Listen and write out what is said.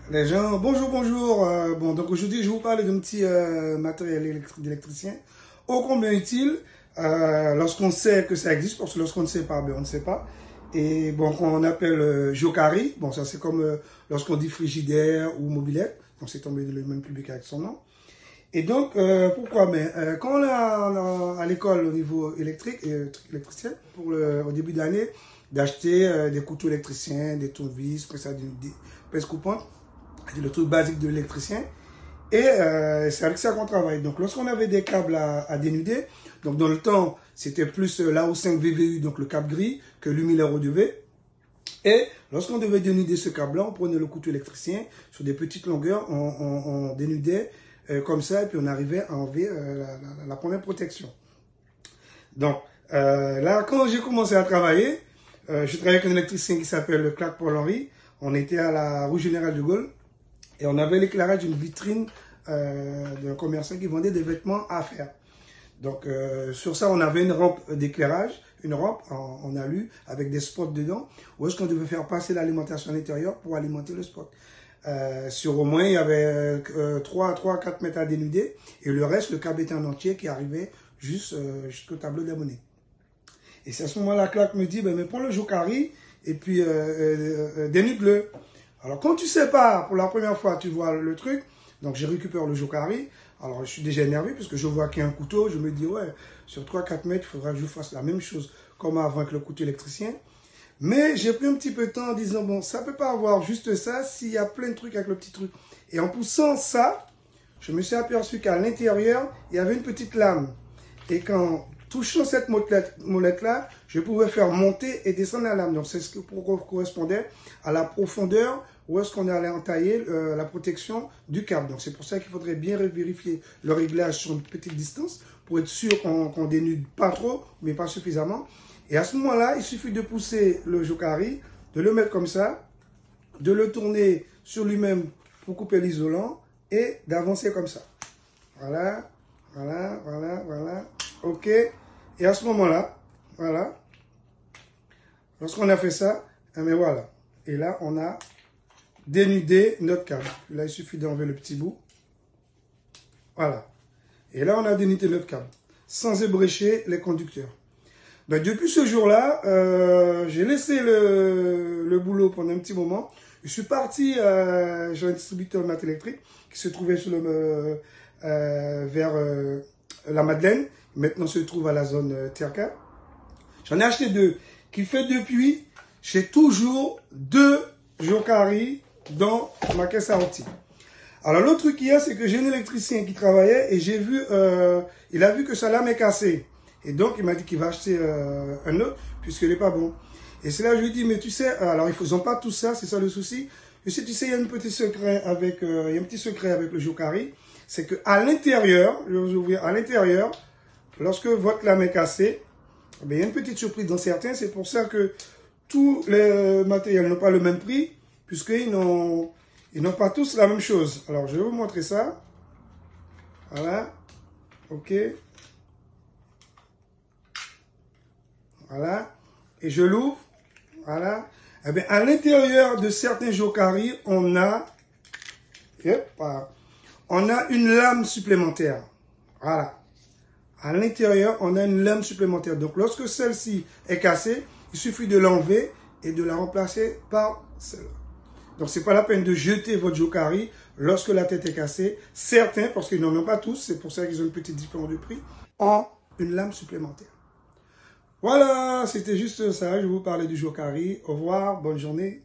Les gens, bonjour, bonjour. Bon, donc aujourd'hui, je vais vous parler d'un petit matériel d'électricien ô combien utile lorsqu'on sait que ça existe, parce que lorsqu'on ne sait pas, ben, on ne sait pas. Et bon, qu'on appelle Jokari, bon, ça c'est comme lorsqu'on dit frigidaire ou mobilette, donc c'est tombé dans le même public avec son nom. Et donc, pourquoi? Mais quand on est à l'école au niveau électrique, électricien, au début d'année, d'acheter des couteaux électriciens, des tournevis, des pinces coupantes, c'est le truc basique de l'électricien. Et c'est avec ça qu'on travaille. Donc, lorsqu'on avait des câbles à dénuder, donc dans le temps, c'était plus l'AO5 VVU, donc le câble gris, que l'Humileur ODV. Et lorsqu'on devait dénuder ce câble-là, on prenait le couteau électricien sur des petites longueurs, on dénudait comme ça, et puis on arrivait à enlever la première protection. Donc, là, quand j'ai commencé à travailler, je travaillais avec un électricien qui s'appelle Clark Paul-Henry. On était à la rue Général de Gaulle. Et on avait l'éclairage d'une vitrine d'un commerçant qui vendait des vêtements à faire. Donc, sur ça, on avait une rampe d'éclairage, une rampe en alu avec des spots dedans, où est-ce qu'on devait faire passer l'alimentation à l'intérieur pour alimenter le spot. Sur au moins, il y avait 3 à 4 mètres à dénuder, et le reste, le câble était en entier qui arrivait jusqu'au tableau d'abonnés. Et c'est à ce moment-là, Clark me dit, ben, mais prends le Jokari, et puis dénude-le. Alors, quand tu sais pas, pour la première fois, tu vois le truc, donc je récupère le Jokari. Alors, je suis déjà énervé parce que je vois qu'il y a un couteau. Je me dis, ouais, sur 3-4 mètres, il faudra que je fasse la même chose comme avant avec le couteau électricien. Mais j'ai pris un petit peu de temps en disant, bon, ça peut pas avoir juste ça s'il y a plein de trucs avec le petit truc. Et en poussant ça, je me suis aperçu qu'à l'intérieur, il y avait une petite lame. Et qu'en touchant cette molette-là, je pouvais faire monter et descendre la lame. Donc, c'est ce qui correspondait à la profondeur où est-ce qu'on allait entailler la protection du câble. Donc, c'est pour ça qu'il faudrait bien vérifier le réglage sur une petite distance pour être sûr qu'on dénude pas trop, mais pas suffisamment. Et à ce moment-là, il suffit de pousser le Jokari, de le mettre comme ça, de le tourner sur lui-même pour couper l'isolant et d'avancer comme ça. Voilà, voilà, voilà, voilà. OK. Et à ce moment-là, voilà. Lorsqu'on a fait ça, mais voilà. Et là, on a dénudé notre câble. Là, il suffit d'enlever le petit bout. Voilà. Et là, on a dénudé notre câble. Sans ébrécher les conducteurs. Ben, depuis ce jour-là, j'ai laissé le boulot pendant un petit moment. Je suis parti j'ai un distributeur de matériel électrique qui se trouvait sur vers la Madeleine. Maintenant se trouve à la zone Terka. J'en ai acheté 2. Qui fait depuis, j'ai toujours 2 Jokari dans ma caisse à outils. Alors l'autre truc qu'il y a, c'est que j'ai un électricien qui travaillait et j'ai vu, il a vu que sa lame est cassée. Et donc il m'a dit qu'il va acheter un autre puisqu'il n'est pas bon. Et c'est là que je lui dis, mais tu sais, alors ils ne font pas tout ça, c'est ça le souci. Et si tu sais, il y a un petit secret avec, le Jokari, c'est que à l'intérieur, je vais vous ouvrir, à l'intérieur, lorsque votre lame est cassée, il y a une petite surprise dans certains. C'est pour ça que tous les matériels n'ont pas le même prix, puisqu'ils n'ont pas tous la même chose. Alors, je vais vous montrer ça. Voilà. OK. Voilà. Et je l'ouvre. Voilà. Eh bien, à l'intérieur de certains Jokari, on a une lame supplémentaire. Voilà. À l'intérieur, on a une lame supplémentaire. Donc, lorsque celle-ci est cassée, il suffit de l'enlever et de la remplacer par celle-là. Donc, c'est pas la peine de jeter votre Jokari lorsque la tête est cassée. Certains, parce qu'ils n'en ont pas tous, c'est pour ça qu'ils ont une petite différence de prix, ont une lame supplémentaire. Voilà, c'était juste ça. Je vous parlais du Jokari. Au revoir, bonne journée.